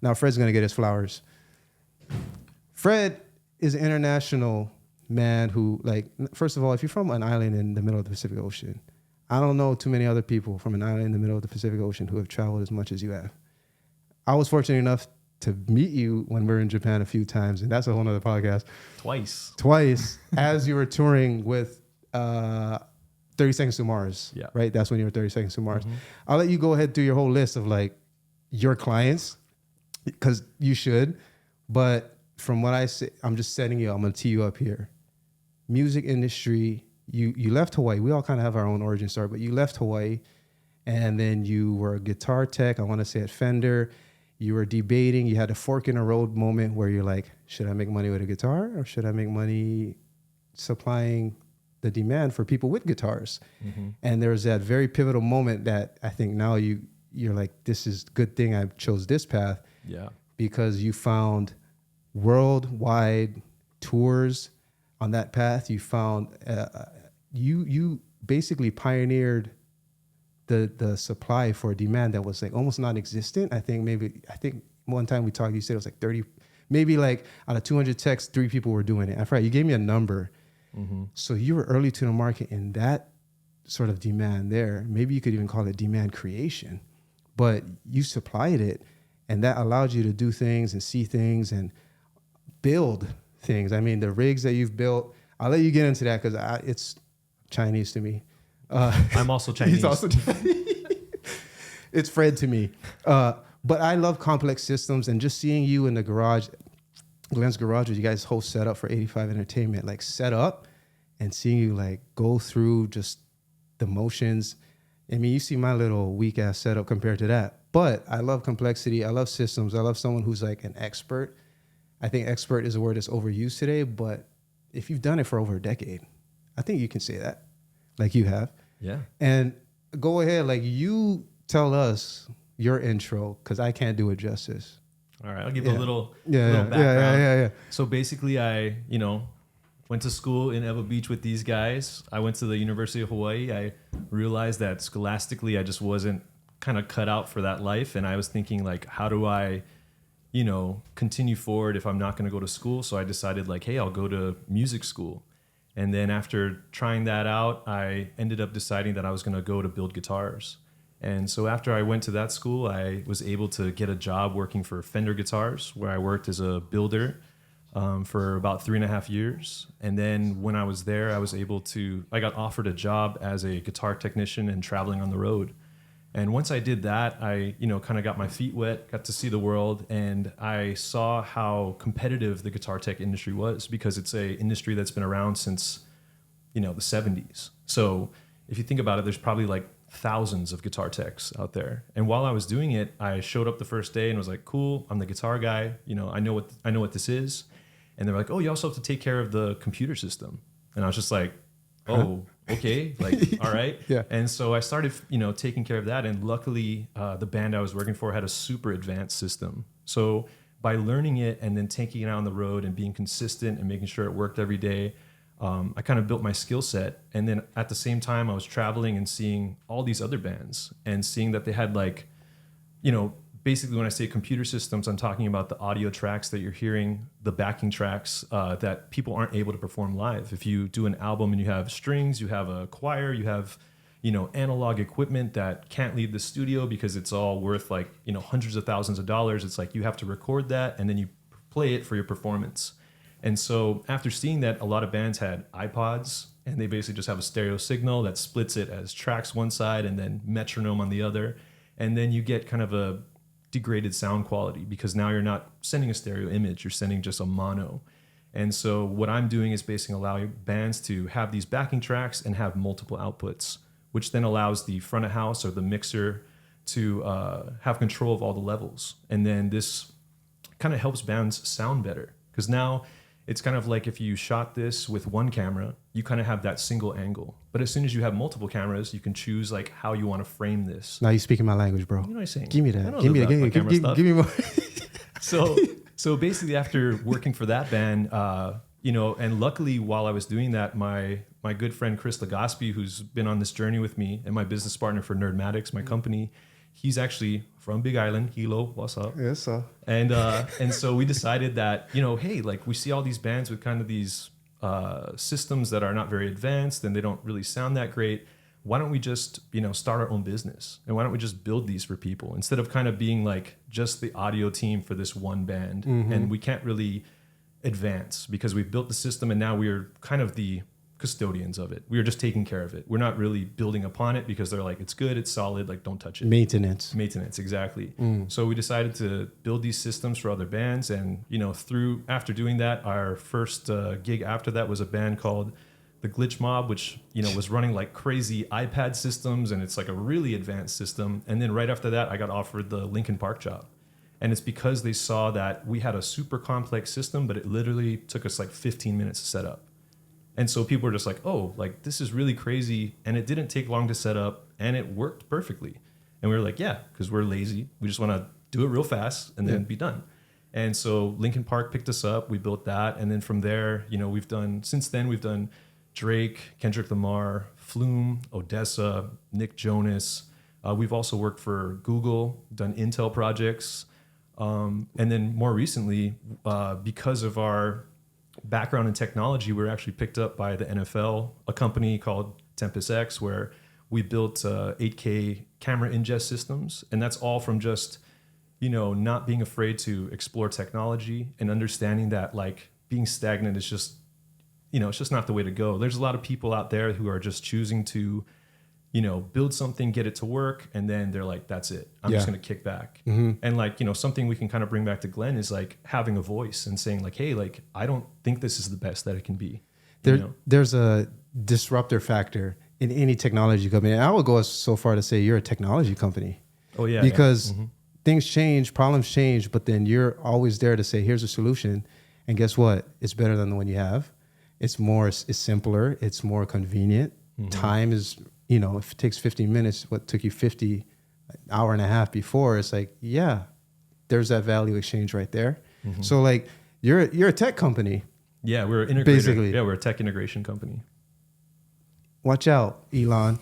Now Fred's gonna get his flowers. Fred is an international man who, like, first of all, if you're from an island in the middle of the Pacific Ocean, I don't know too many other people from an island in the middle of the Pacific Ocean who have traveled as much as you have. I was fortunate enough to meet you when we were in Japan a few times, and that's a whole nother podcast. Twice, as you were touring with 30 Seconds to Mars, right? That's when you were 30 Seconds to Mars. I'll let you go ahead through your whole list of like your clients, because you should, but from what I say, I'm just setting you, I'm gonna tee you up here. Music industry, you left Hawaii. We all kind of have our own origin story, but you left Hawaii and then you were a guitar tech, I want to say at Fender. You were debating, you had a fork in the road moment where you're like, should I make money with a guitar or should I make money supplying the demand for people with guitars? And there was that very pivotal moment that I think now you're like, this is a good thing I chose this path. Because you found worldwide tours on that path. You found you basically pioneered the supply for a demand that was like almost non-existent. I think one time we talked, you said it was like 30, maybe like out of 200 techs, 3 people were doing it. I forgot, you gave me a number. So you were early to the market in that sort of demand there. Maybe you could even call it demand creation, but you supplied it, and that allowed you to do things and see things and build things. I mean, the rigs that you've built, I'll let you get into that because it's Chinese to me. I'm also Chinese. He's also Chinese. It's Fred to me. But I love complex systems, and just seeing you in the garage, Glenn's garage, with you guys' whole setup for 85 Entertainment, like set up and seeing you like go through just the motions. I mean, you see my little weak ass setup compared to that. But I love complexity. I love systems. I love someone who's like an expert. I think expert is a word that's overused today, but if you've done it for over a decade, I think you can say that, like you have. Yeah. And go ahead, like you tell us your intro, because I can't do it justice. All right, I'll give a little background. Yeah. So basically, I went to school in Ewa Beach with these guys. I went to the University of Hawaii. I realized that scholastically, I just wasn't kind of cut out for that life, and I was thinking like, how do I continue forward if I'm not going to go to school? So I decided like, hey, I'll go to music school. And then after trying that out, I ended up deciding that I was going to go to build guitars. And so after I went to that school, I was able to get a job working for Fender Guitars, where I worked as a builder for about 3.5 years. And then when I was there, I got offered a job as a guitar technician and traveling on the road. And once I did that, I, kind of got my feet wet, got to see the world, and I saw how competitive the guitar tech industry was, because it's a industry that's been around since, the 70s. So if you think about it, there's probably like thousands of guitar techs out there. And while I was doing it, I showed up the first day and was like, cool, I'm the guitar guy. I know what this is. And they're like, oh, you also have to take care of the computer system. And I was just like, oh, okay, like, all right. Yeah. And so I started, taking care of that. And luckily, the band I was working for had a super advanced system. So by learning it and then taking it out on the road and being consistent and making sure it worked every day, I kind of built my skill set. And then at the same time, I was traveling and seeing all these other bands and seeing that they had like, basically when I say computer systems, I'm talking about the audio tracks that you're hearing, the backing tracks that people aren't able to perform live. If you do an album and you have strings, you have a choir, you have, analog equipment that can't leave the studio because it's all worth like, hundreds of thousands of dollars. It's like you have to record that and then you play it for your performance. And so after seeing that, a lot of bands had iPods, and they basically just have a stereo signal that splits it as tracks one side and then metronome on the other. And then you get kind of a degraded sound quality, because now you're not sending a stereo image, you're sending just a mono. And so what I'm doing is basically allowing bands to have these backing tracks and have multiple outputs, which then allows the front of house or the mixer to have control of all the levels. And then this kind of helps bands sound better, because now it's kind of like if you shot this with one camera, you kind of have that single angle. But as soon as you have multiple cameras, you can choose like how you want to frame this. Now you're speaking my language, bro. You know what I'm saying? Give me that. Give me more. So basically after working for that band, and luckily while I was doing that, my good friend Chris Legaspi, who's been on this journey with me and my business partner for Nerdmatics, my company, He's actually from Big Island. Hilo, what's up? Yes, sir. And so we decided that, you know, hey, like we see all these bands with kind of these systems that are not very advanced and they don't really sound that great. Why don't we just, you know, start our own business? And why don't we just build these for people instead of kind of being like just the audio team for this one band? And we can't really advance because we've built the system and now we're kind of the custodians of it. We are just taking care of it. We're not really building upon it because they're like, it's good, it's solid, like don't touch it. Maintenance, exactly. So we decided to build these systems for other bands, and you know, after doing that, our first gig after that was a band called the Glitch Mob, which, you know, was running like crazy iPad systems, and it's like a really advanced system. And then right after that, I got offered the Linkin Park job. And it's because they saw that we had a super complex system, but it literally took us like 15 minutes to set up. And so people were just like, oh, like this is really crazy. And it didn't take long to set up and it worked perfectly. And we were like, yeah, because we're lazy. We just want to do it real fast and then be done. And so Linkin Park picked us up. We built that. And then from there, you know, since then we've done Drake, Kendrick Lamar, Flume, Odessa, Nick Jonas. We've also worked for Google, done Intel projects. And then more recently, because of our background in technology, we were actually picked up by the NFL, a company called Tempest X, where we built 8K camera ingest systems. And that's all from just, you know, not being afraid to explore technology and understanding that like being stagnant is just, you know, it's just not the way to go. There's a lot of people out there who are just choosing to, you know, build something, get it to work, and then they're like, that's it. I'm just going to kick back. And like, you know, something we can kind of bring back to Glenn is like having a voice and saying like, hey, like, I don't think this is the best that it can be. There's a disruptor factor in any technology company. And I would go so far to say you're a technology company. Oh, yeah. Because things change, problems change, but then you're always there to say, here's a solution. And guess what? It's better than the one you have. It's simpler. It's more convenient. Time is, you know, if it takes 15 minutes, what took you 50, an hour and a half before, it's like, yeah, there's that value exchange right there. So like you're a tech company. Yeah, we're an integrator. Basically. Yeah, we're a tech integration company. Watch out, Elon.